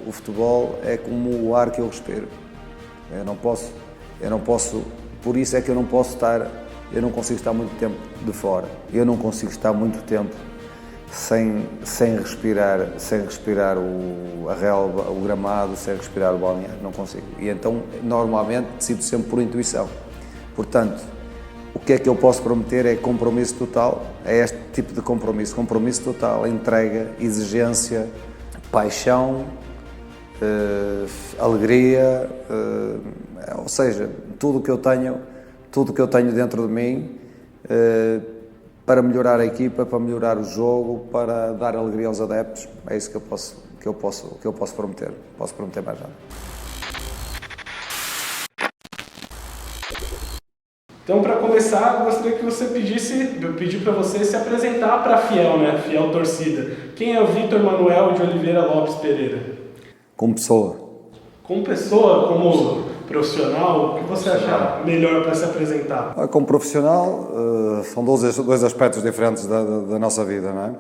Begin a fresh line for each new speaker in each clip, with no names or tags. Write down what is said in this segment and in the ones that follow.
o futebol é como o ar que eu respiro. Eu não posso, por isso é que eu não consigo estar muito tempo de fora. Eu não consigo estar muito tempo sem respirar a relva, o gramado, sem respirar o balneário, não consigo. E então, normalmente, decido sempre por intuição. Portanto, o que é que eu posso prometer é compromisso total, é este tipo de compromisso total, entrega, exigência, paixão, alegria, ou seja, tudo o que eu tenho dentro de mim para melhorar a equipa, para melhorar o jogo, para dar alegria aos adeptos, é isso que eu posso prometer. Posso prometer mais nada.
Então, para começar, gostaria que você pedir para você se apresentar para a Fiel, né? Fiel torcida. Quem é o Vítor Manuel de Oliveira Lopes Pereira?
Como pessoa.
Como pessoa, como profissional, o que você acha melhor para se apresentar?
Como profissional, são dois aspectos diferentes da nossa vida, não é?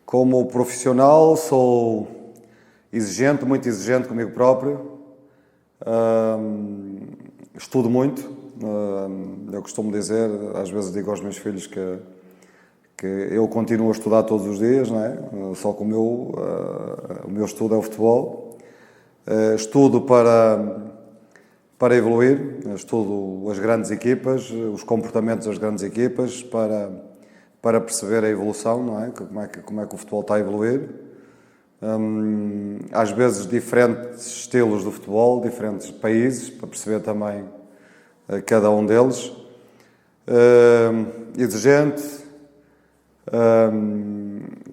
Como profissional, sou exigente, muito exigente comigo próprio. Estudo muito. Eu costumo dizer, às vezes digo aos meus filhos que eu continuo a estudar todos os dias, não é? Só que o meu estudo é o futebol. Estudo para evoluir, estudo as grandes equipas, os comportamentos das grandes equipas para perceber a evolução, não é? Como é que o futebol está a evoluir. Às vezes diferentes estilos do futebol, diferentes países, para perceber também cada um deles. Exigente,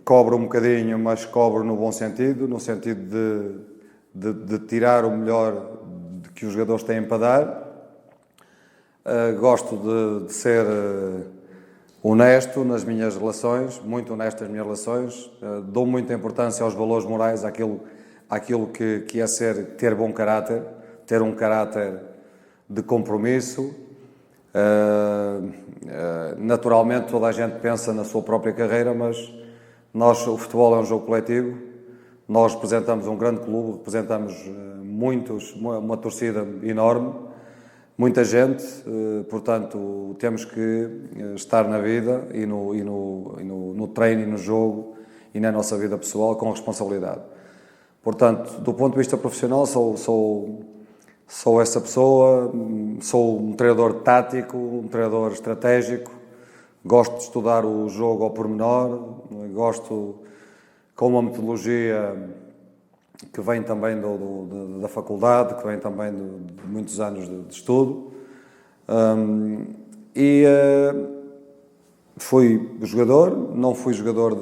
cobro um bocadinho, mas cobro no bom sentido, no sentido de tirar o melhor que os jogadores têm para dar. Gosto de ser honesto nas minhas relações, muito honesto nas minhas relações. Dou muita importância aos valores morais, àquilo que é ter bom caráter, ter um caráter de compromisso. Naturalmente toda a gente pensa na sua própria carreira, mas o futebol é um jogo coletivo. Nós representamos um grande clube, representamos uma torcida enorme, muita gente, portanto temos que estar na vida e no treino e no jogo e na nossa vida pessoal com responsabilidade. Portanto, do ponto de vista profissional, sou essa pessoa, sou um treinador tático, um treinador estratégico, gosto de estudar o jogo ao pormenor, gosto com uma metodologia que vem também da faculdade, que vem também de muitos anos de estudo. Fui jogador, não fui jogador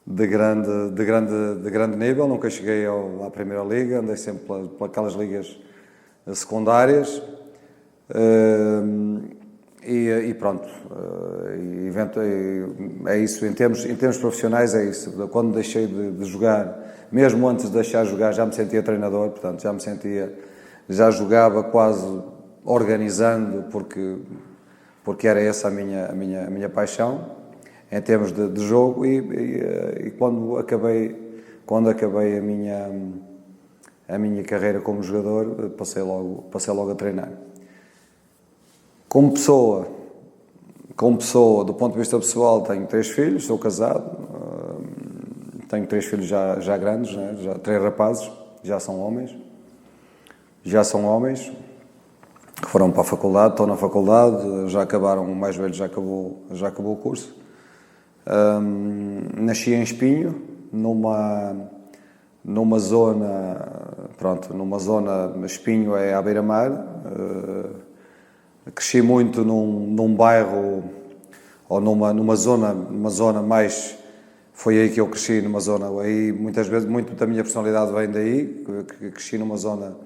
de grande nível, nunca cheguei à Primeira Liga, andei sempre por aquelas ligas secundárias. E pronto, é isso, em termos profissionais é isso. Quando deixei de jogar, mesmo antes de deixar de jogar, já me sentia treinador, portanto já jogava quase organizando, porque era essa a minha paixão em termos de jogo. E quando acabei a minha carreira como jogador, passei logo a treinar. Como pessoa, do ponto de vista pessoal, tenho 3 filhos, sou casado, tenho 3 filhos já grandes, né? Já 3 rapazes, já são homens, que foram para a faculdade, estão na faculdade, já acabaram, o mais velho já acabou o curso. Nasci em Espinho, numa zona, Espinho é à beira-mar. Cresci muito num bairro, ou numa zona mais... Foi aí que eu cresci, numa zona... Aí, muitas vezes, muito da minha personalidade vem daí, que cresci numa zona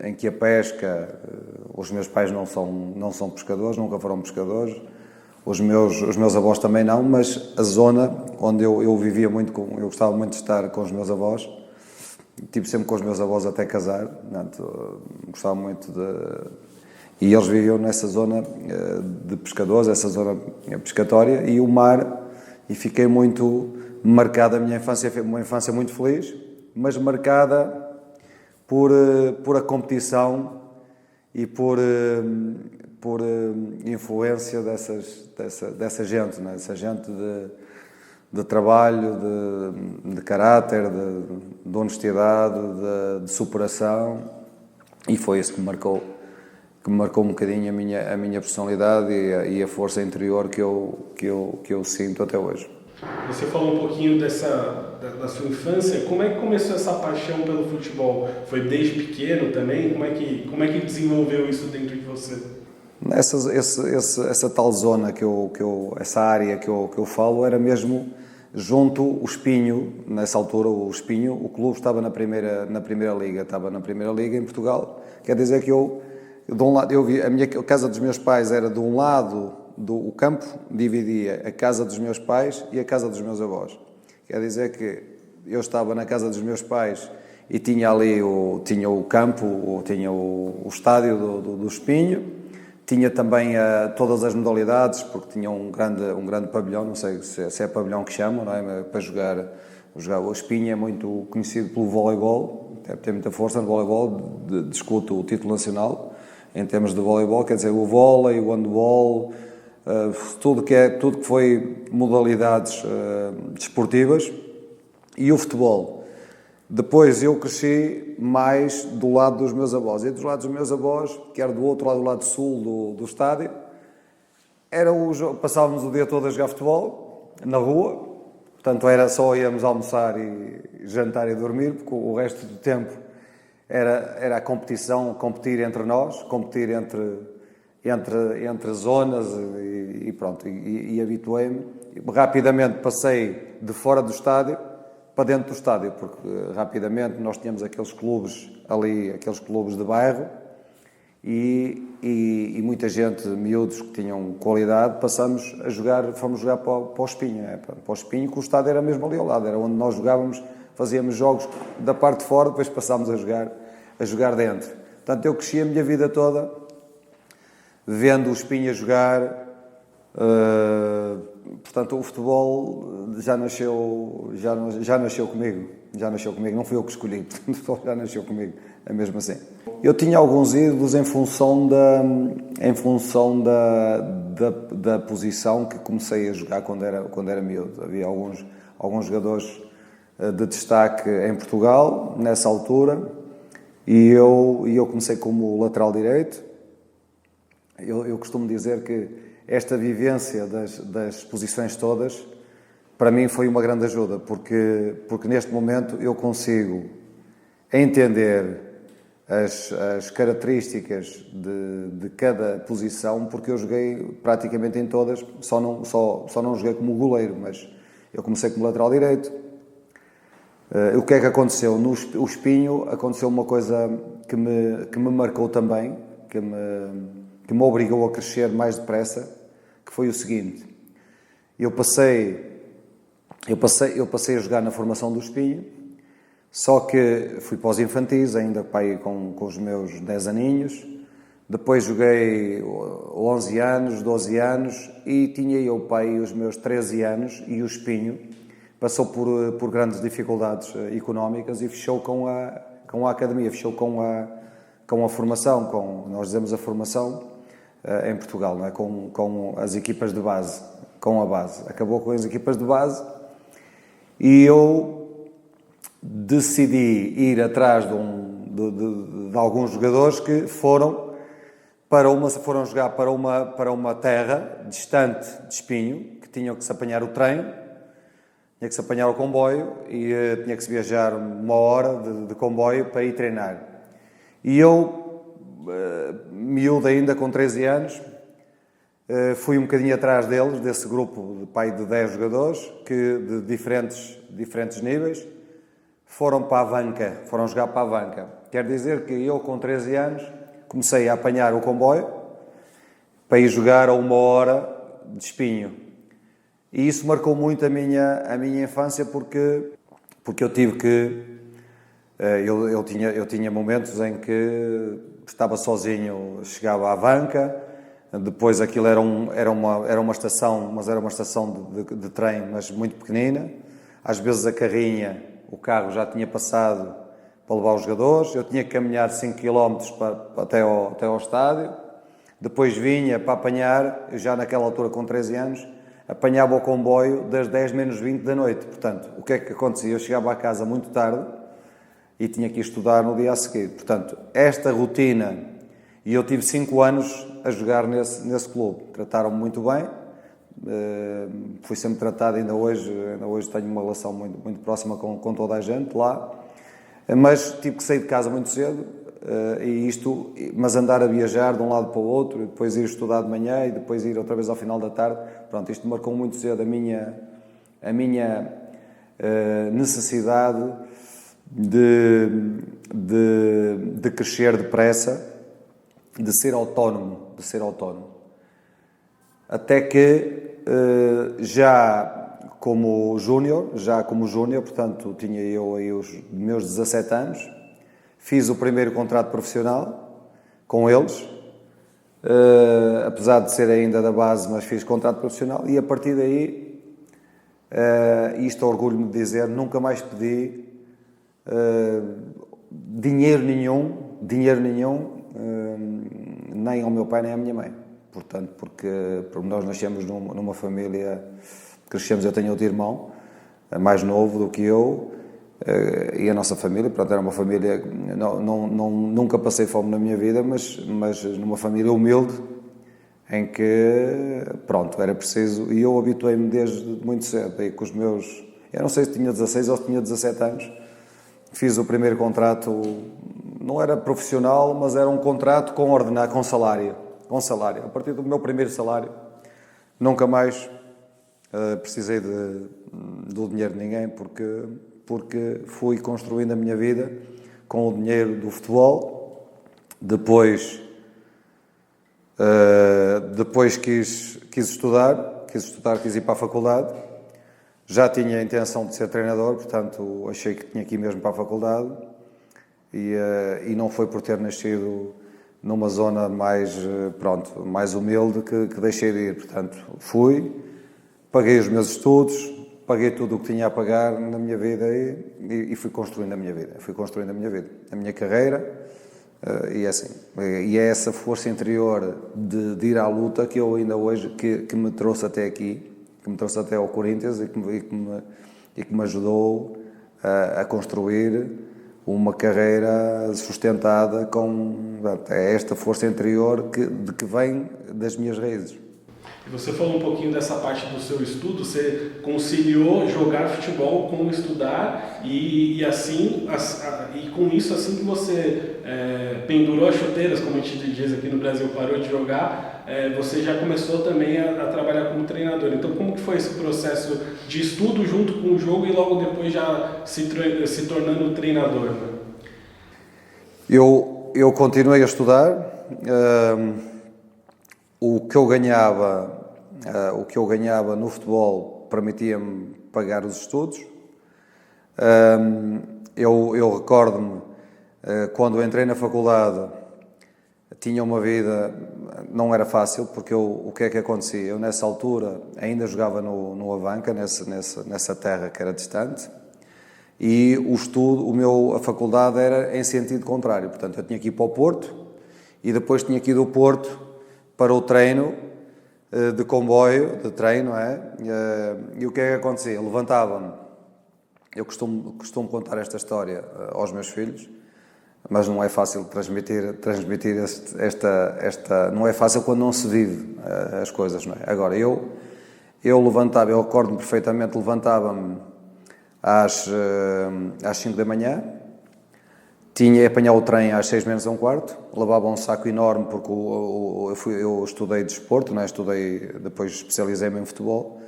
em que a pesca... Os meus pais não são pescadores, nunca foram pescadores. Os meus avós também não, mas a zona onde eu vivia muito, eu gostava muito de estar com os meus avós. Estive sempre com os meus avós até casar, portanto, gostava muito E eles viviam nessa zona de pescadores, essa zona pescatória, e o mar, e fiquei muito marcado a minha infância, foi uma infância muito feliz, mas marcada por a competição e por influência dessa gente, né? Essa gente de trabalho, de caráter, de honestidade, de superação, e foi isso que me marcou um bocadinho a minha personalidade e a força interior que eu sinto até hoje.
Você falou um pouquinho da sua infância. Como é que começou essa paixão pelo futebol? Foi desde pequeno também? Como é que desenvolveu isso dentro de você?
Essa tal zona essa área que eu falo era mesmo junto o Espinho. Nessa altura o Espinho, o clube estava na primeira liga em Portugal. Quer dizer que de um lado, a casa dos meus pais era de um lado o campo, dividia a casa dos meus pais e a casa dos meus avós. Quer dizer que eu estava na casa dos meus pais e tinha ali tinha o campo, tinha o estádio do Espinho, tinha também todas as modalidades, porque tinha um grande pavilhão, não sei se é pavilhão que chamam, não é? Para jogar. O Espinho é muito conhecido pelo voleibol, tem muita força no voleibol, discute o título nacional em termos de voleibol, quer dizer, o vôlei, o handball, tudo que foi modalidades desportivas, e o futebol. Depois eu cresci mais do lado dos meus avós, e dos lados dos meus avós, que era do outro lado, do lado sul do estádio, passávamos o dia todo a jogar futebol na rua. Portanto, era só íamos almoçar e jantar e dormir, porque o resto do tempo era a competição, competir entre nós, competir entre zonas, e pronto, e habituei-me. Rapidamente passei de fora do estádio para dentro do estádio, porque rapidamente nós tínhamos aqueles clubes de bairro, e muita gente, miúdos que tinham qualidade, fomos jogar para o Espinho, para o Espinho, que o estádio era mesmo ali ao lado, era onde nós jogávamos, fazíamos jogos da parte de fora, depois passámos a jogar dentro. Portanto, eu cresci a minha vida toda vendo o Espinho a jogar. Portanto, o futebol já nasceu comigo, não fui eu que escolhi, o futebol já nasceu comigo, é mesmo assim. Eu tinha alguns ídolos em função da posição que comecei a jogar quando era miúdo. Havia alguns jogadores de destaque em Portugal nessa altura, e eu comecei como lateral direito. Eu costumo dizer que esta vivência das posições todas, para mim, foi uma grande ajuda, porque neste momento eu consigo entender as características de cada posição, porque eu joguei praticamente em todas, só não joguei como goleiro, mas eu comecei como lateral direito. O que é que aconteceu? No Espinho aconteceu uma coisa que me marcou também, que me obrigou a crescer mais depressa, que foi o seguinte: eu passei a jogar na formação do Espinho, só que fui para os infantis, ainda com os meus 10 aninhos, depois joguei 11 anos, 12 anos, e tinha eu os meus 13 anos, e o Espinho passou por grandes dificuldades económicas e fechou com a academia, fechou com a formação, nós dizemos a formação em Portugal, não é? Com as equipas de base, com a base. Acabou com as equipas de base, e eu decidi ir atrás de alguns jogadores que foram jogar para uma terra distante de Espinho, que tinham que se apanhar o trem, tinha que se apanhar o comboio, e tinha que se viajar 1 hora de comboio para ir treinar. E eu, miúdo ainda, com 13 anos, fui um bocadinho atrás deles, desse grupo de 10 jogadores, que de diferentes níveis, foram jogar para a Avanca. Quer dizer que eu, com 13 anos, comecei a apanhar o comboio para ir jogar a 1 hora de Espinho. E isso marcou muito a minha infância, porque eu tive que... Eu tinha momentos em que estava sozinho, chegava à Avanca, depois aquilo era uma estação, mas era uma estação de trem, mas muito pequenina. às vezes a carrinha, o carro já tinha passado para levar os jogadores, eu tinha que caminhar 5 km até ao estádio, depois vinha para apanhar, eu já naquela altura com 13 anos, apanhava o comboio das 10 menos 20 da noite. Portanto, o que é que acontecia? Eu chegava à casa muito tarde e tinha que ir estudar no dia a seguir. Portanto, esta rotina, e eu tive 5 anos a jogar nesse clube, trataram-me muito bem, fui sempre tratado, ainda hoje tenho uma relação muito próxima com toda a gente lá, mas tive que sair de casa muito cedo, mas andar a viajar de um lado para o outro, e depois ir estudar de manhã e depois ir outra vez ao final da tarde, pronto, isto marcou muito cedo a minha necessidade de crescer depressa, de ser autónomo. Até que já como júnior, portanto tinha eu aí os meus 17 anos, fiz o primeiro contrato profissional com eles, apesar de ser ainda da base, mas fiz contrato profissional, e a partir daí, isto orgulho-me de dizer, nunca mais pedi dinheiro nenhum, nem ao meu pai nem à minha mãe. Portanto, porque nós nascemos numa família, crescemos, eu tenho outro irmão, mais novo do que eu, e a nossa família, portanto, era uma família, nunca passei fome na minha vida, mas numa família humilde, em que, pronto, era preciso, e eu habituei-me desde muito cedo, aí com os meus, eu não sei se tinha 16 ou se tinha 17 anos, fiz o primeiro contrato, não era profissional, mas era um contrato com salário. A partir do meu primeiro salário, nunca mais precisei do dinheiro de ninguém, porque fui construindo a minha vida com o dinheiro do futebol. Depois quis estudar, quis ir para a faculdade. Já tinha a intenção de ser treinador, portanto achei que tinha que ir mesmo para a faculdade, e não foi por ter nascido numa zona mais humilde que deixei de ir. Portanto, fui, paguei os meus estudos, paguei tudo o que tinha a pagar na minha vida e fui construindo a minha vida. A minha carreira, e assim. E é essa força interior de ir à luta que eu ainda hoje, que me trouxe até aqui, que me trouxe até ao Corinthians e que me ajudou a construir uma carreira sustentada com esta força interior de que vem das minhas raízes.
Você falou um pouquinho dessa parte do seu estudo, você conciliou jogar futebol com estudar e com isso, assim que você pendurou as chuteiras, como a gente diz aqui no Brasil, parou de jogar, você já começou também a trabalhar como treinador. Então, como que foi esse processo de estudo junto com o jogo e logo depois já se tornando treinador? Né?
Eu continuei a estudar. O que eu ganhava no futebol permitia-me pagar os estudos. Eu recordo-me, quando entrei na faculdade, tinha uma vida, não era fácil, porque o que é que acontecia? Eu, nessa altura, ainda jogava no Avanca, nessa terra que era distante, e a faculdade era em sentido contrário. Portanto, eu tinha que ir para o Porto, e depois tinha que ir do Porto para o treino, de comboio, de treino, não é? E o que é que acontecia? Eu levantava-me, eu costumo contar esta história aos meus filhos, mas não é fácil transmitir esta... Não é fácil quando não se vive as coisas, não é? Agora, eu recordo-me perfeitamente, levantava-me às 5 da manhã, tinha que apanhar o trem às 6 menos um quarto, levava um saco enorme, porque eu estudei desporto, né? Depois especializei-me em futebol,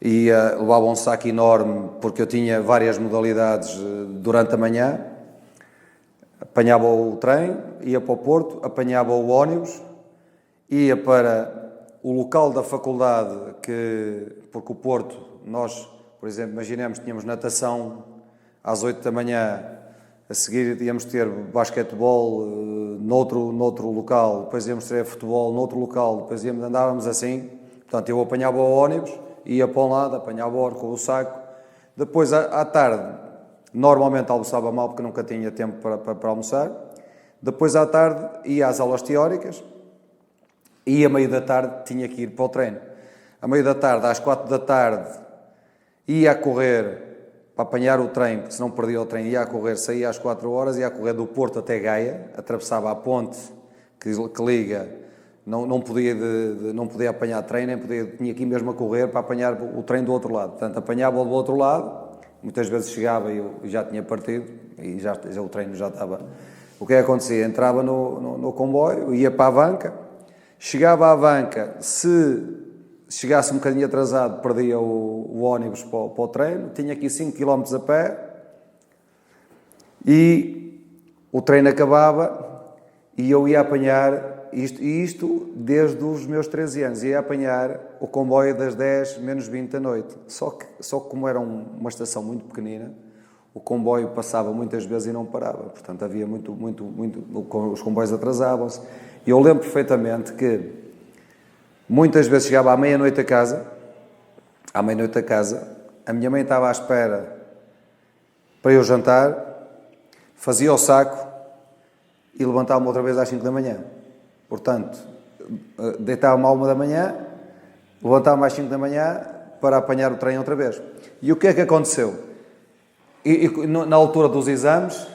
e levava um saco enorme, porque eu tinha várias modalidades durante a manhã, apanhava o trem, ia para o Porto, apanhava o ónibus, ia para o local da faculdade, porque o Porto, nós, por exemplo, imaginemos, tínhamos natação às 8 da manhã, a seguir íamos ter basquetebol noutro local, depois íamos ter futebol noutro local, depois andávamos assim. Portanto, eu apanhava o ónibus, ia para um lado, apanhava o com o saco, Depois, à tarde, normalmente almoçava mal porque nunca tinha tempo para almoçar. Depois, à tarde, ia às aulas teóricas e, a meio da tarde, tinha que ir para o treino. A meio da tarde, às 4 da tarde, ia a correr para apanhar o trem, porque se não perdia o trem, ia a correr, saía às 4 horas, ia a correr do Porto até Gaia, atravessava a ponte que liga, não podia apanhar trem, nem podia, tinha que ir mesmo a correr para apanhar o trem do outro lado. Portanto, apanhava-o do outro lado, muitas vezes chegava e eu já tinha partido, e já o treino já estava. O que é que acontecia? Entrava no comboio, ia para a banca, chegava à banca, se chegasse um bocadinho atrasado, perdia o ônibus para o treino, tinha aqui 5 km a pé, e o treino acabava, e eu ia apanhar, isto desde os meus 13 anos, ia apanhar o comboio das 10 menos 20 da noite. Só que como era uma estação muito pequenina, o comboio passava muitas vezes e não parava. Portanto, havia os comboios atrasavam-se. E eu lembro perfeitamente que muitas vezes chegava à meia-noite a casa, a minha mãe estava à espera para eu jantar, fazia o saco e levantava-me outra vez às 5 da manhã. Portanto, deitava-me à 1 da manhã, levantava-me às 5 da manhã para apanhar o trem outra vez. E o que é que aconteceu? Na altura dos exames,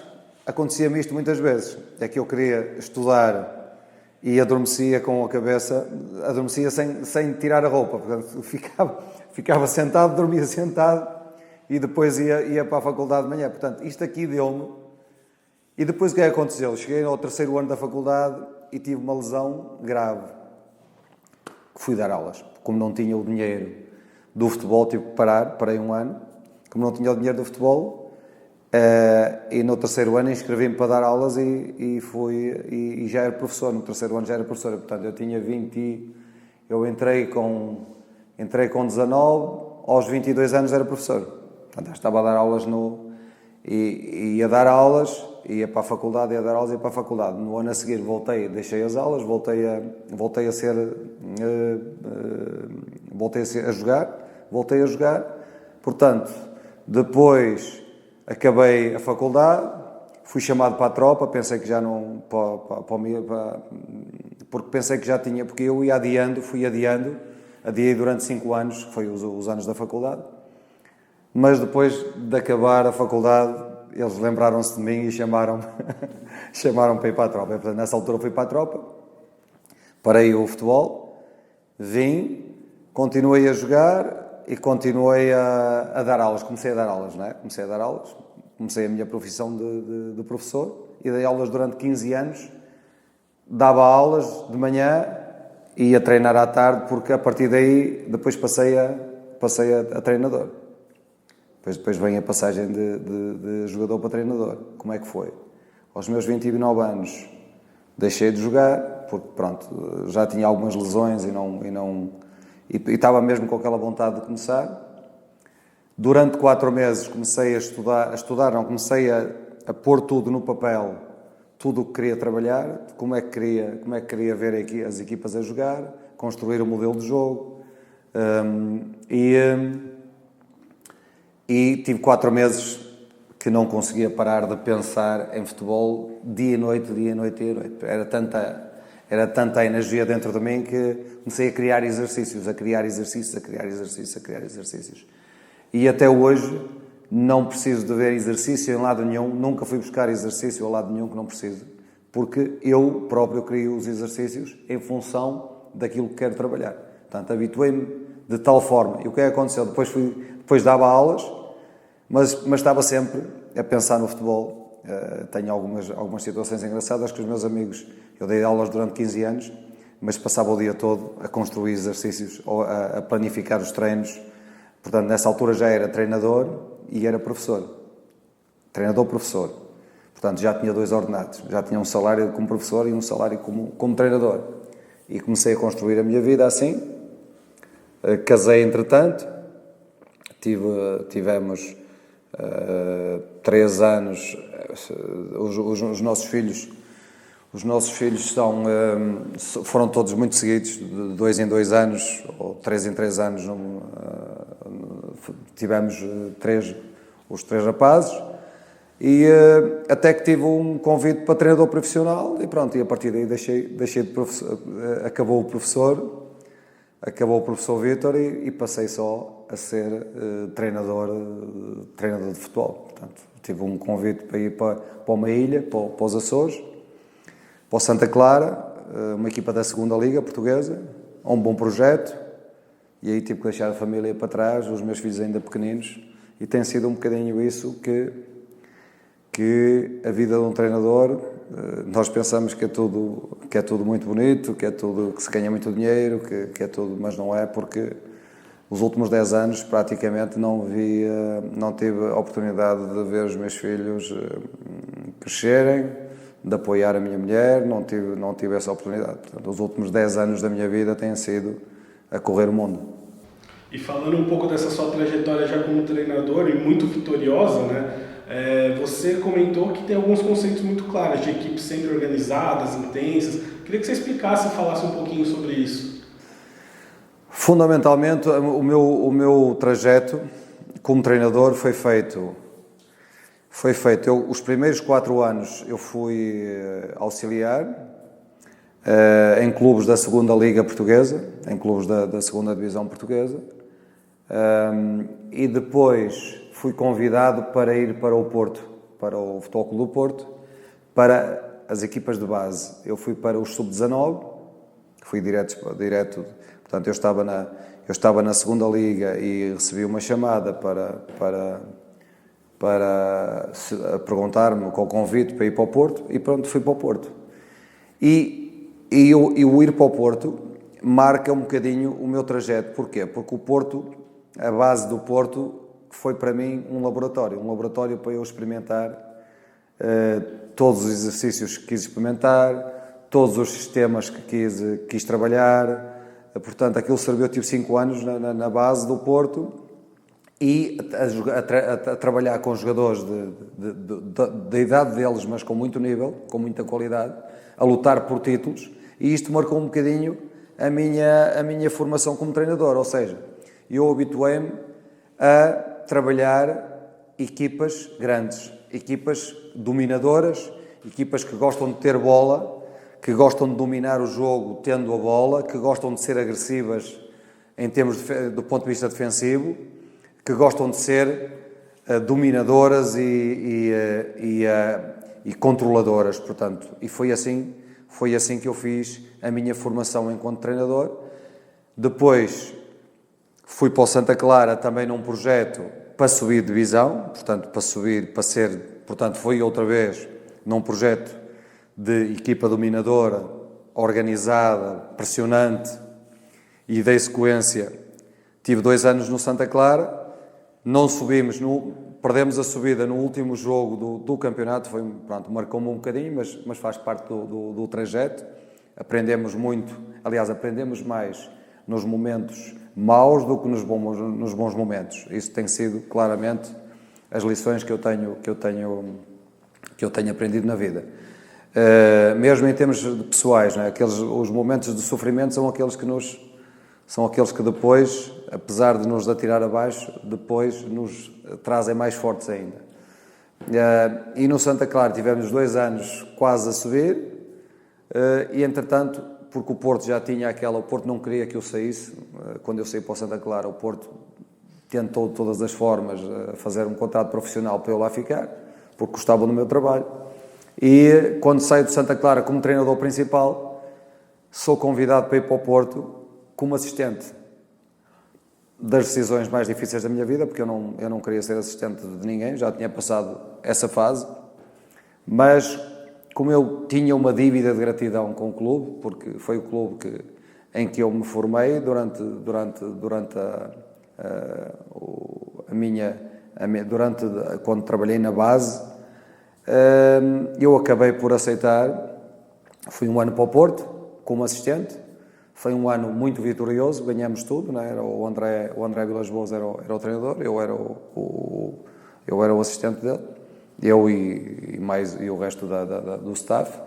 acontecia-me isto muitas vezes. É que eu queria estudar e adormecia com a cabeça, adormecia sem tirar a roupa. Portanto, ficava sentado, dormia sentado e depois ia para a faculdade de manhã. Portanto, isto aqui deu-me. E depois o que é que aconteceu? Cheguei ao 3º ano da faculdade e tive uma lesão grave. Fui dar aulas. Como não tinha o dinheiro do futebol, tive que parei um ano. Como não tinha o dinheiro do futebol, e no 3º ano inscrevi-me para dar aulas e já era professor. No 3º ano já era professor. Portanto, eu tinha 20, eu entrei com 19, aos 22 anos era professor. Portanto, já estava a dar aulas ia dar aulas, ia para a faculdade, ia dar aulas, ia para a faculdade. No ano a seguir deixei as aulas, voltei a jogar. Portanto, depois acabei a faculdade, fui chamado para a tropa, pensei que já não... porque pensei que já tinha... Porque eu fui adiando, adiei durante 5 anos, que foi os anos da faculdade, mas depois de acabar a faculdade, eles lembraram-se de mim e chamaram-me para ir para a tropa. Portanto, nessa altura fui para a tropa, parei o futebol, vim, continuei a jogar... E continuei a dar aulas, comecei a dar aulas, não é? Comecei a minha profissão de professor e dei aulas durante 15 anos, dava aulas de manhã e ia treinar à tarde, porque a partir daí depois passei a treinador. Depois vem a passagem de jogador para treinador. Como é que foi? Aos meus 29 anos deixei de jogar, porque pronto, já tinha algumas lesões e estava mesmo com aquela vontade de começar. Durante 4 meses comecei comecei a pôr tudo no papel, tudo o que queria trabalhar, como é que queria ver aqui as equipas a jogar, construir o modelo de jogo. E tive 4 meses que não conseguia parar de pensar em futebol dia e noite. Era tanta energia dentro de mim que comecei a criar exercícios. E até hoje não preciso de ver exercício em lado nenhum, nunca fui buscar exercício a lado nenhum que não preciso, porque eu próprio crio os exercícios em função daquilo que quero trabalhar. Portanto, habituei-me de tal forma. E o que é que aconteceu? Depois dava aulas, mas estava sempre a pensar no futebol. Tenho algumas situações engraçadas que os meus amigos... Eu dei aulas durante 15 anos, mas passava o dia todo a construir exercícios, ou a planificar os treinos. Portanto, nessa altura já era treinador e era professor. Treinador-professor. Portanto, já tinha 2 ordenados. Já tinha um salário como professor e um salário como treinador. E comecei a construir a minha vida assim. Casei, entretanto. Tivemos 3 anos. Os nossos filhos foram todos muito seguidos, de 2 em 2 anos, ou 3 em 3 anos, tivemos os 3 rapazes, e até que tive um convite para treinador profissional, e pronto, e a partir daí deixei de professor, acabou o professor Vítor, e passei só a ser treinador de futebol. Portanto, tive um convite para ir para uma ilha, para os Açores, para o Santa Clara, uma equipa da segunda Liga portuguesa, um bom projeto, e aí tive que deixar a família para trás, os meus filhos ainda pequeninos, e tem sido um bocadinho isso que a vida de um treinador, nós pensamos que é tudo muito bonito, que se ganha muito dinheiro, que é tudo, mas não é, porque os últimos 10 anos praticamente não tive a oportunidade de ver os meus filhos crescerem, de apoiar a minha mulher, não tive essa oportunidade. Portanto, os últimos 10 anos da minha vida têm sido a correr o mundo.
E falando um pouco dessa sua trajetória já como treinador, e muito vitoriosa, né? Você comentou que tem alguns conceitos muito claros, de equipes sempre organizadas, intensas. Queria que você explicasse e falasse um pouquinho sobre isso.
Fundamentalmente, o meu trajeto como treinador foi feito. Os primeiros 4 anos eu fui auxiliar em clubes da segunda Liga Portuguesa, em clubes da segunda Divisão Portuguesa, e depois fui convidado para ir para o Porto, para o Futebol Clube do Porto, para as equipas de base. Eu fui para os Sub-19, fui direto, portanto eu estava na segunda Liga e recebi uma chamada para perguntar-me com o convite para ir para o Porto, e pronto, fui para o Porto. E o ir para o Porto marca um bocadinho o meu trajeto. Porquê? Porque o Porto, a base do Porto, foi para mim um laboratório para eu experimentar todos os exercícios que quis experimentar, todos os sistemas que quis trabalhar. Portanto, aquilo serviu. Eu tive 5 anos na base do Porto, e a trabalhar com jogadores da idade deles, mas com muito nível, com muita qualidade, a lutar por títulos, e isto marcou um bocadinho a minha formação como treinador. Ou seja, eu habituei-me a trabalhar equipas grandes, equipas dominadoras, equipas que gostam de ter bola, que gostam de dominar o jogo tendo a bola, que gostam de ser agressivas em termos do ponto de vista defensivo, que gostam de ser dominadoras e controladoras, portanto. E foi assim que eu fiz a minha formação enquanto treinador. Depois fui para o Santa Clara também num projeto para subir divisão, portanto foi outra vez num projeto de equipa dominadora, organizada, pressionante, e dei sequência. Tive 2 anos no Santa Clara, não subimos, perdemos a subida no último jogo do campeonato, marcou-me um bocadinho, mas faz parte do trajeto. Aprendemos muito, aliás, aprendemos mais nos momentos maus do que nos bons momentos. Isso tem sido claramente as lições que eu tenho aprendido na vida. Mesmo em termos pessoais, não é? Os momentos de sofrimento são aqueles que depois, apesar de nos atirar abaixo, depois nos trazem mais fortes ainda. E no Santa Clara tivemos 2 anos quase a subir, e entretanto, porque o Porto já tinha o Porto não queria que eu saísse. Quando eu saí para o Santa Clara, o Porto tentou de todas as formas fazer um contrato profissional para eu lá ficar, porque gostavam do meu trabalho. E quando saio do Santa Clara como treinador principal, sou convidado para ir para o Porto como assistente. Das decisões mais difíceis da minha vida, porque eu não queria ser assistente de ninguém, já tinha passado essa fase, mas como eu tinha uma dívida de gratidão com o clube, porque foi o clube em que eu me formei durante quando trabalhei na base, eu acabei por aceitar. Fui 1 ano para o Porto como assistente. Foi um ano muito vitorioso, ganhamos tudo, não é? O André Vilas-Boas era o treinador, eu era o assistente dele, eu e o resto do staff.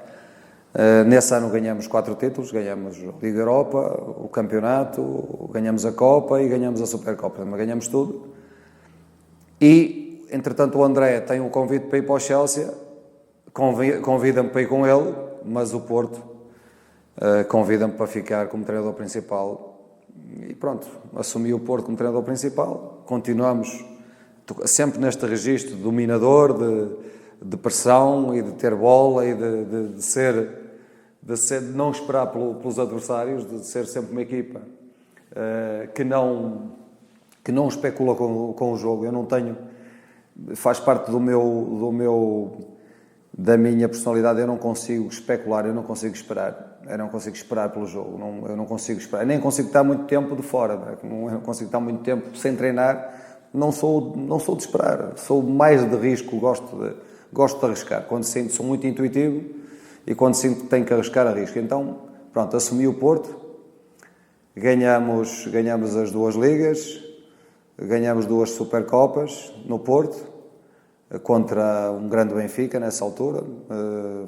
Nesse ano ganhamos 4 títulos, ganhamos a Liga Europa, o campeonato, ganhamos a Copa e ganhamos a Supercopa, mas ganhamos tudo. E, entretanto, o André tem um convite para ir para o Chelsea, convida-me para ir com ele, mas o Porto convida-me para ficar como treinador principal. E pronto, assumi o Porto como treinador principal. Continuamos sempre neste registro de dominador, de pressão e de ter bola e de não esperar pelos adversários, de ser sempre uma equipa que não especula com o jogo. Eu não tenho, faz parte da minha personalidade. Eu não consigo especular, eu não consigo esperar pelo jogo, eu não consigo esperar, nem consigo estar muito tempo de fora, eu não consigo estar muito tempo sem treinar. Não sou de esperar, sou mais de risco, gosto de arriscar. Quando sinto, sou muito intuitivo, e quando sinto que tenho que arriscar, arrisco. Então, pronto, assumi o Porto, ganhamos as 2 ligas, ganhamos 2 Supercopas no Porto, contra um grande Benfica nessa altura.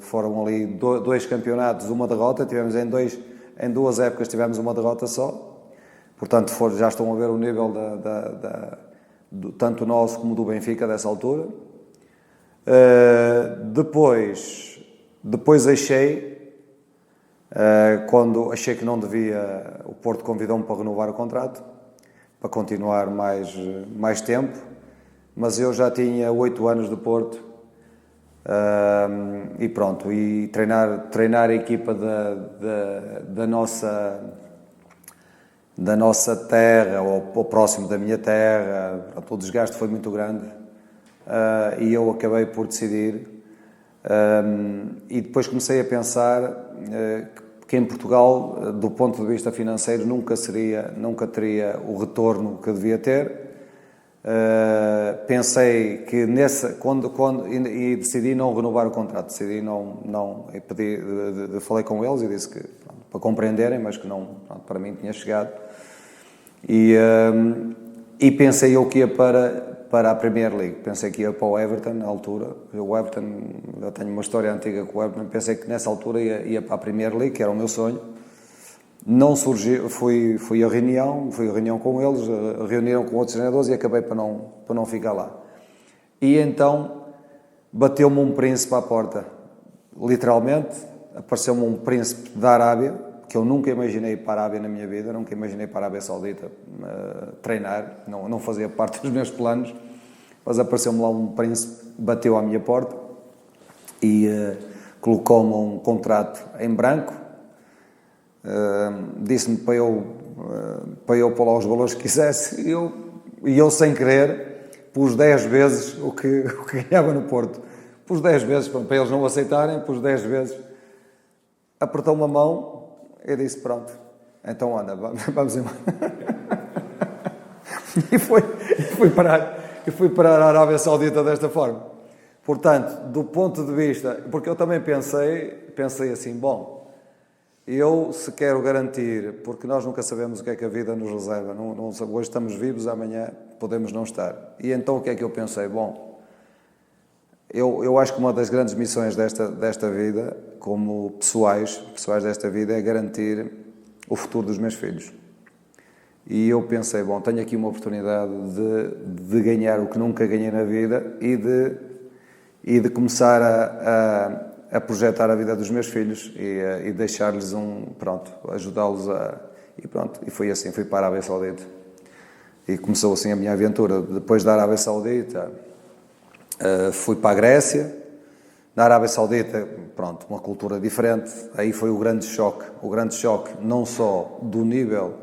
Foram ali 2 campeonatos, uma derrota, tivemos em 2 épocas tivemos uma derrota só. Portanto, já estão a ver o nível tanto nosso como do Benfica dessa altura. Depois quando achei que não devia, o Porto convidou-me para renovar o contrato, para continuar mais tempo, mas eu já tinha 8 anos de Porto, e pronto, e treinar a equipa da nossa terra, ou próximo da minha terra, o desgaste foi muito grande, e eu acabei por decidir, e depois comecei a pensar que em Portugal, do ponto de vista financeiro, nunca teria o retorno que devia ter. Pensei que e decidi não renovar o contrato, falei com eles e disse que, pronto, para compreenderem, mas que não, pronto, para mim tinha chegado. E pensei eu que ia para a Premier League, pensei que ia para o Everton na altura. O Everton, eu tenho uma história antiga com o Everton, pensei que nessa altura ia para a Premier League, que era o meu sonho. Não surgiu, fui a reunião com eles, reuniram com outros treinadores e acabei para não ficar lá. E então bateu-me um príncipe à porta, literalmente, apareceu-me um príncipe da Arábia, que eu nunca imaginei ir para a Arábia na minha vida, nunca imaginei ir para a Arábia Saudita treinar, não fazia parte dos meus planos, mas apareceu-me lá um príncipe, bateu à minha porta e colocou-me um contrato em branco, disse-me para eu pôr lá os valores que quisesse, e eu sem querer pus 10 vezes o que ganhava no Porto, pus 10 vezes, para eles não aceitarem, pus 10 vezes, apertou-me a mão. Eu disse, pronto, então anda, vamos embora. E fui parar a Arábia Saudita desta forma. Portanto, do ponto de vista... Porque eu também pensei assim, bom, eu se quero garantir, porque nós nunca sabemos o que é que a vida nos reserva, hoje estamos vivos, amanhã podemos não estar. E então o que é que eu pensei? Bom, eu acho que uma das grandes missões desta vida, como pessoais desta vida, é garantir o futuro dos meus filhos. E eu pensei, bom, tenho aqui uma oportunidade de ganhar o que nunca ganhei na vida e de começar a projetar a vida dos meus filhos e deixar-lhes ajudá-los e foi assim, fui para a Arábia Saudita. E começou assim a minha aventura. Depois da Arábia Saudita, fui para a Grécia. Na Arábia Saudita, pronto, uma cultura diferente. Aí foi o grande choque não só do nível,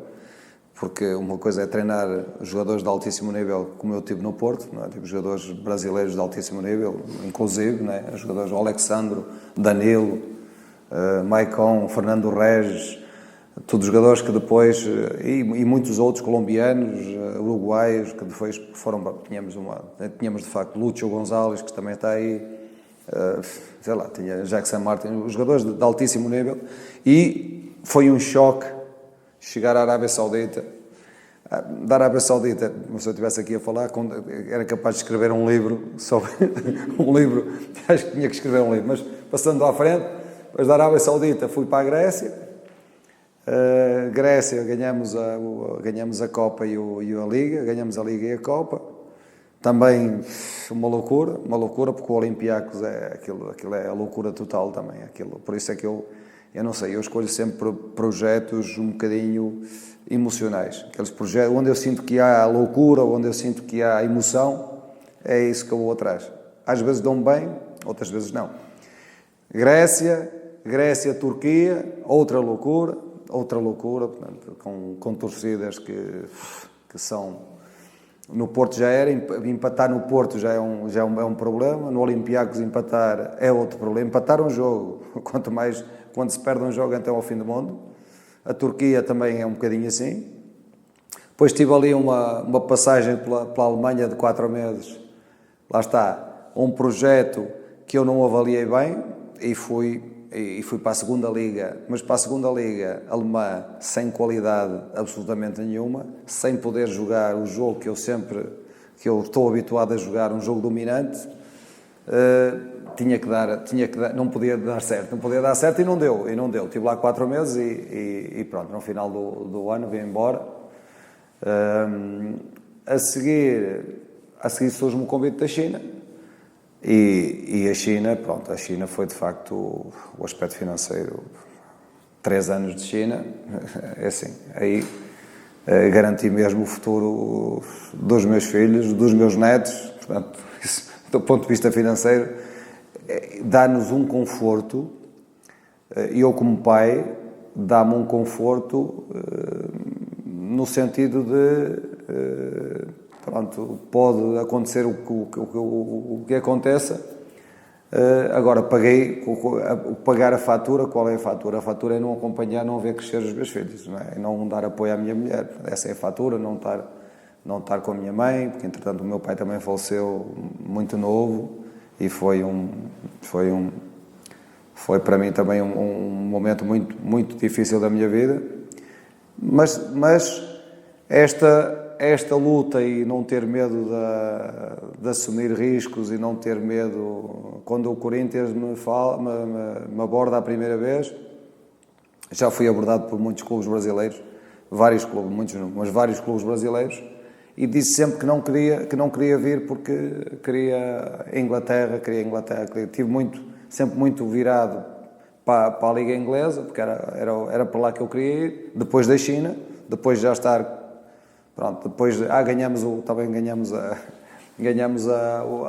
porque uma coisa é treinar jogadores de altíssimo nível, como eu tive no Porto, não é? Tive jogadores brasileiros de altíssimo nível, inclusive, não é? Jogadores Alexandro, Danilo, Maicon, Fernando Regis, todos jogadores que depois, e muitos outros colombianos, uruguaios, que depois foram, tínhamos de facto Lúcio Gonzalez, que também está aí, tinha Jackson Martin, os jogadores de altíssimo nível, e foi um choque chegar à Arábia Saudita. Da Arábia Saudita, se eu estivesse aqui a falar, era capaz de escrever um livro sobre acho que tinha que escrever um livro, mas passando à frente, depois da Arábia Saudita fui para a Grécia. Grécia, ganhamos a Copa e a Liga, ganhamos a Liga e a Copa. Também uma loucura, porque o Olympiacos aquilo é a loucura total também. Por isso é que eu não sei, eu escolho sempre projetos um bocadinho emocionais. Aqueles projetos onde eu sinto que há loucura, onde eu sinto que há emoção, é isso que eu vou atrás. Às vezes dão-me bem, outras vezes não. Grécia, Turquia, outra loucura, portanto, com torcidas que são... No Porto já era, empatar no Porto já é um problema, no Olympiacos empatar é outro problema, empatar um jogo, quanto mais quando se perde um jogo até ao fim do mundo. A Turquia também é um bocadinho assim. Depois tive ali uma passagem pela Alemanha de 4 meses, lá está, um projeto que eu não avaliei bem e fui para a segunda liga, mas para a segunda liga alemã sem qualidade absolutamente nenhuma, sem poder jogar o jogo que eu estou habituado a jogar, um jogo dominante, tinha que dar, não podia dar certo e não deu. Estive lá 4 meses e pronto, no final do ano vim embora. A seguir surge-me o convite da China. E a China foi de facto o aspecto financeiro. 3 anos de China, é assim, aí garanti mesmo o futuro dos meus filhos, dos meus netos, portanto, isso, do ponto de vista financeiro, dá-nos um conforto, e eu como pai, dá-me um conforto no sentido de... Pronto, pode acontecer o que aconteça. Agora, pagar a fatura, qual é a fatura? A fatura é não acompanhar, não ver crescer os meus filhos, não é? Não dar apoio à minha mulher. Essa é a fatura, não estar com a minha mãe, porque entretanto o meu pai também faleceu muito novo e foi para mim também um momento muito, muito difícil da minha vida. Mas esta luta e não ter medo de assumir riscos e não ter medo... Quando o Corinthians me aborda a primeira vez, já fui abordado por muitos clubes brasileiros, vários clubes, muitos não, mas vários clubes brasileiros, e disse sempre que não queria vir porque queria Inglaterra. Tive sempre muito virado para a Liga Inglesa, porque era para lá que eu queria ir, depois da China, depois de já estar... Pronto, depois ganhamos a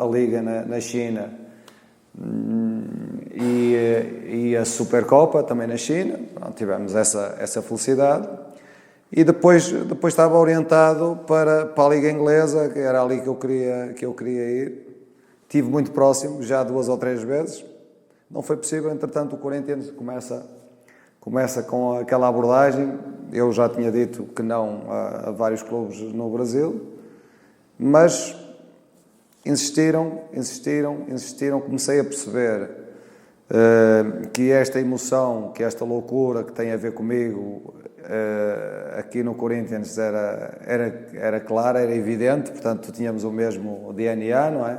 Liga na China e a Supercopa também na China. Pronto, tivemos essa felicidade e depois estava orientado para a Liga Inglesa, que era ali que eu queria ir. Estive muito próximo, já 2 ou 3 vezes, não foi possível. Entretanto o Corinthians começa com aquela abordagem. Eu já tinha dito que não a vários clubes no Brasil, mas insistiram, comecei a perceber que esta emoção, que esta loucura que tem a ver comigo aqui no Corinthians era clara, era evidente, portanto tínhamos o mesmo DNA, não é?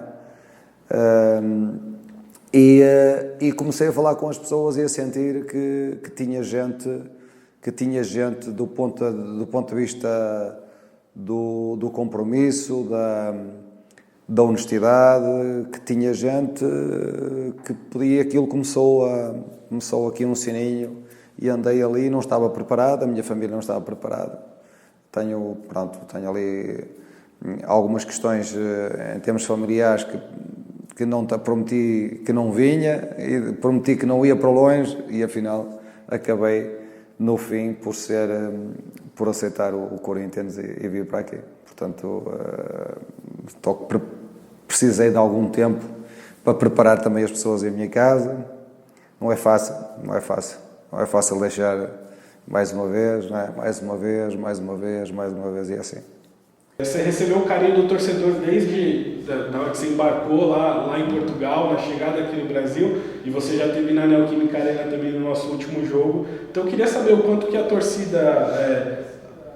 E comecei a falar com as pessoas e a sentir que tinha gente do ponto de vista do compromisso, da honestidade, que tinha gente que podia... Aquilo começou aqui um sininho e andei ali, não estava preparado, a minha família não estava preparada. Tenho ali algumas questões em termos familiares que não prometi que não vinha e prometi que não ia para longe e afinal acabei no fim por aceitar o Corinthians e vir para aqui. Portanto, precisei de algum tempo para preparar também as pessoas em minha casa. Não é fácil deixar mais uma vez, não é? Mais uma vez e assim.
Você recebeu o carinho do torcedor desde na hora que você embarcou lá em Portugal, na chegada aqui no Brasil, e você já esteve na Neoquímica Arena também no nosso último jogo. Então eu queria saber o quanto que a torcida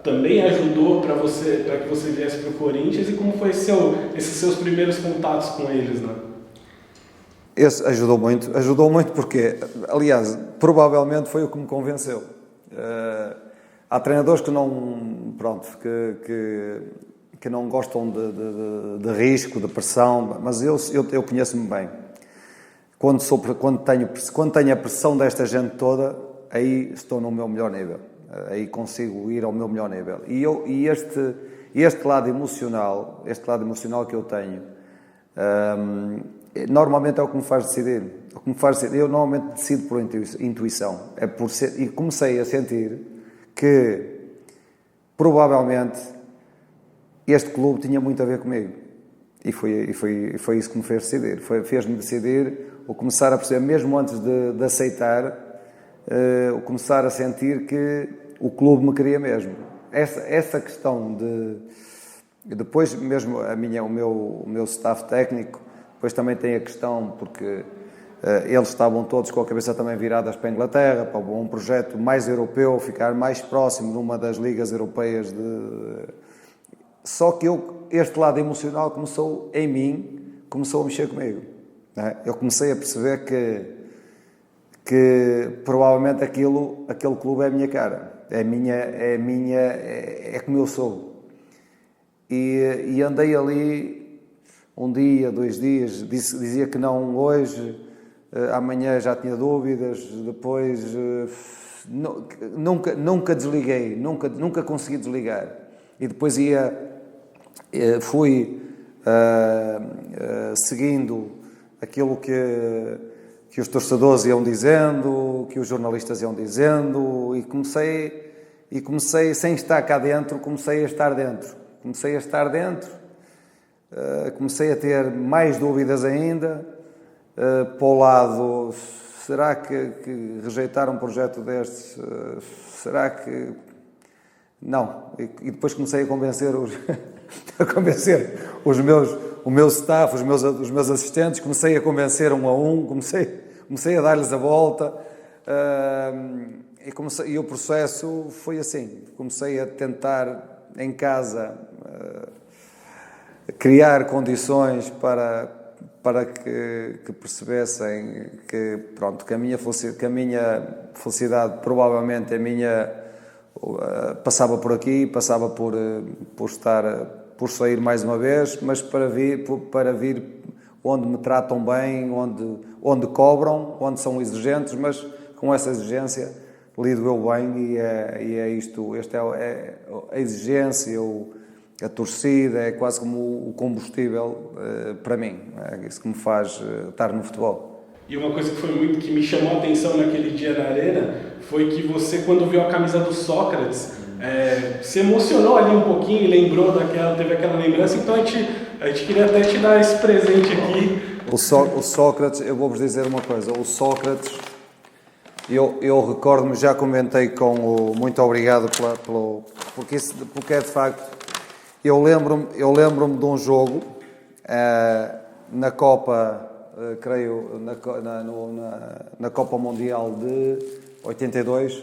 também ajudou para que você viesse para o Corinthians e como foi esses seus primeiros contatos com eles, né?
Esse ajudou muito porque, aliás, provavelmente foi o que me convenceu. Há treinadores que não, que não gostam de risco, de pressão, mas eu conheço-me bem. Quando tenho a pressão desta gente toda, aí estou no meu melhor nível. Aí consigo ir ao meu melhor nível. E este lado emocional que eu tenho, normalmente é o que me faz decidir. Eu normalmente decido por intuição. E comecei a sentir que, provavelmente, este clube tinha muito a ver comigo. E foi isso que me fez decidir. Fez-me decidir, ou começar a perceber, mesmo antes de aceitar, ou começar a sentir que o clube me queria mesmo. Essa questão de... Depois mesmo o meu staff técnico, depois também tem a questão, porque eles estavam todos com a cabeça também viradas para a Inglaterra, para um projeto mais europeu, ficar mais próximo numa das ligas europeias. Só que este lado emocional começou a mexer comigo. Não é? Eu comecei a perceber que provavelmente aquele clube é a minha cara, é como eu sou. E andei ali um dia, 2 dias, dizia que não hoje, amanhã já tinha dúvidas, depois nunca desliguei, nunca consegui desligar. E depois fui seguindo aquilo que os torcedores iam dizendo, que os jornalistas iam dizendo, e comecei sem estar cá dentro, comecei a estar dentro, comecei a ter mais dúvidas ainda, para o lado, será que rejeitar um projeto destes, será que... Não, e depois comecei a convencer o meu staff, os meus assistentes, comecei a convencer um a um, comecei a dar-lhes a volta, e o processo foi assim. Comecei a tentar, em casa, criar condições para que percebessem que a minha felicidade, provavelmente passava por aqui, passava por sair mais uma vez, mas para vir onde me tratam bem, onde cobram, onde são exigentes, mas com essa exigência lido eu bem, e é isto. Esta é a exigência, a torcida, é quase como o combustível para mim. É isso que me faz estar no futebol.
E uma coisa que me chamou a atenção naquele dia na arena foi que você, quando viu a camisa do Sócrates, se emocionou ali um pouquinho e teve aquela lembrança. Então a gente queria até te dar esse presente aqui.
O Sócrates, eu vou-vos dizer uma coisa, o Sócrates, eu recordo-me, já comentei com o... Muito obrigado porque é de facto... Eu lembro-me de um jogo na Copa... creio, na Copa Mundial de 82,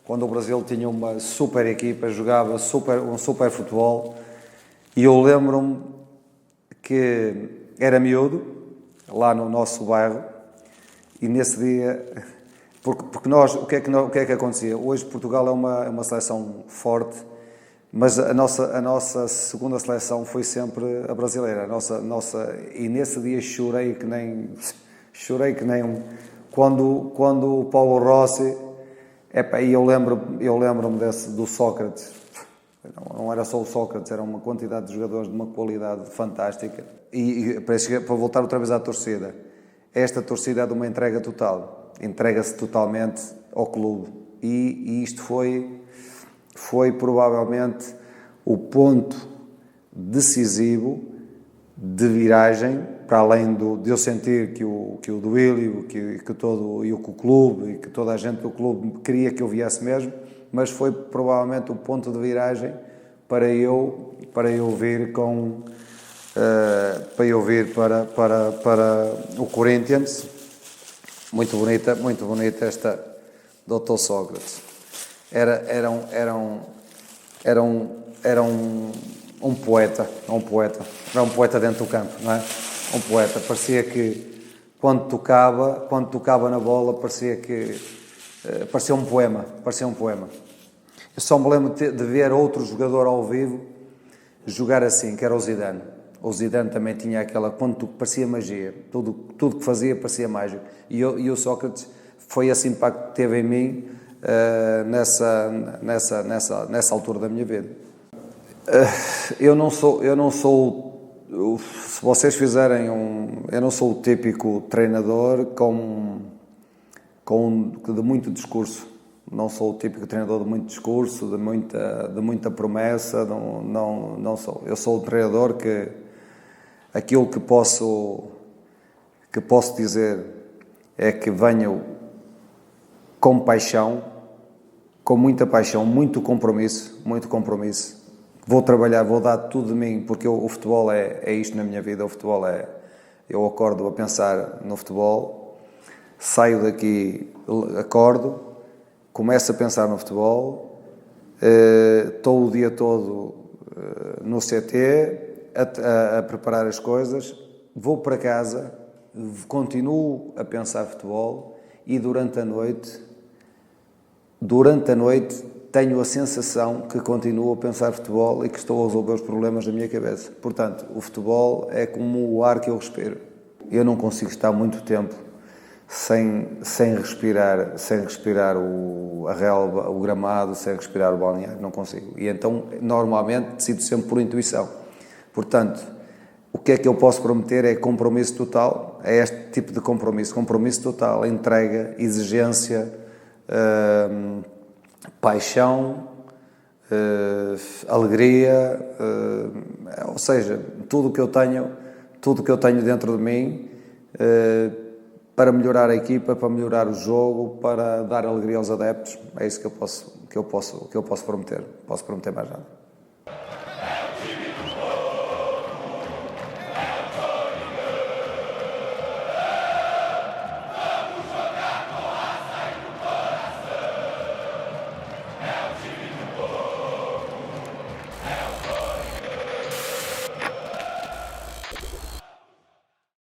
quando o Brasil tinha uma super equipa, jogava um super futebol, e eu lembro-me que era miúdo, lá no nosso bairro, e nesse dia, porque nós, o que é que acontecia? Hoje Portugal é uma seleção forte, mas a nossa segunda seleção foi sempre a brasileira. E nesse dia chorei que nem quando o Paulo Rossi, e eu lembro-me do Sócrates. Não era só o Sócrates, era uma quantidade de jogadores de uma qualidade fantástica. E para voltar outra vez à torcida, esta torcida é de uma entrega total, entrega-se totalmente ao clube, e isto foi provavelmente o ponto decisivo de viragem, para além de eu sentir que o Duílio, que o clube e que toda a gente do clube queria que eu viesse mesmo, mas foi provavelmente o ponto de viragem para eu vir para o Corinthians. Muito bonita esta Dr. Sócrates. Era um poeta, era um poeta dentro do campo, não é? Um poeta, parecia que quando tocava na bola, parecia um poema. Eu só me lembro de ver outro jogador ao vivo, jogar assim, que era o Zidane. O Zidane também tinha aquela, quando parecia magia, tudo que fazia parecia mágico. E o Sócrates foi esse impacto que teve em mim nessa altura da minha vida. Eu não sou, se vocês fizerem eu não sou o típico treinador de muito discurso. Não sou o típico treinador de muito discurso, de muita promessa, não sou. Eu sou o treinador que aquilo que posso dizer é que venho com paixão, com muita paixão, muito compromisso. Vou trabalhar, vou dar tudo de mim, porque o futebol é isto na minha vida. O futebol eu acordo a pensar no futebol, saio daqui, acordo, começo a pensar no futebol, estou o dia todo no CT a preparar as coisas, vou para casa, continuo a pensar futebol e durante a noite tenho a sensação que continuo a pensar futebol e que estou a resolver os problemas da minha cabeça. Portanto, o futebol é como o ar que eu respiro. Eu não consigo estar muito tempo sem respirar a relva, o gramado, sem respirar o balneário, não consigo. E então, normalmente, decido sempre por intuição. Portanto, o que é que eu posso prometer é compromisso total, é este tipo de compromisso total, entrega, exigência, paixão, alegria, ou seja, tudo o que eu tenho dentro de mim, para melhorar a equipa, para melhorar o jogo, para dar alegria aos adeptos. É isso que eu posso prometer. Posso prometer mais nada.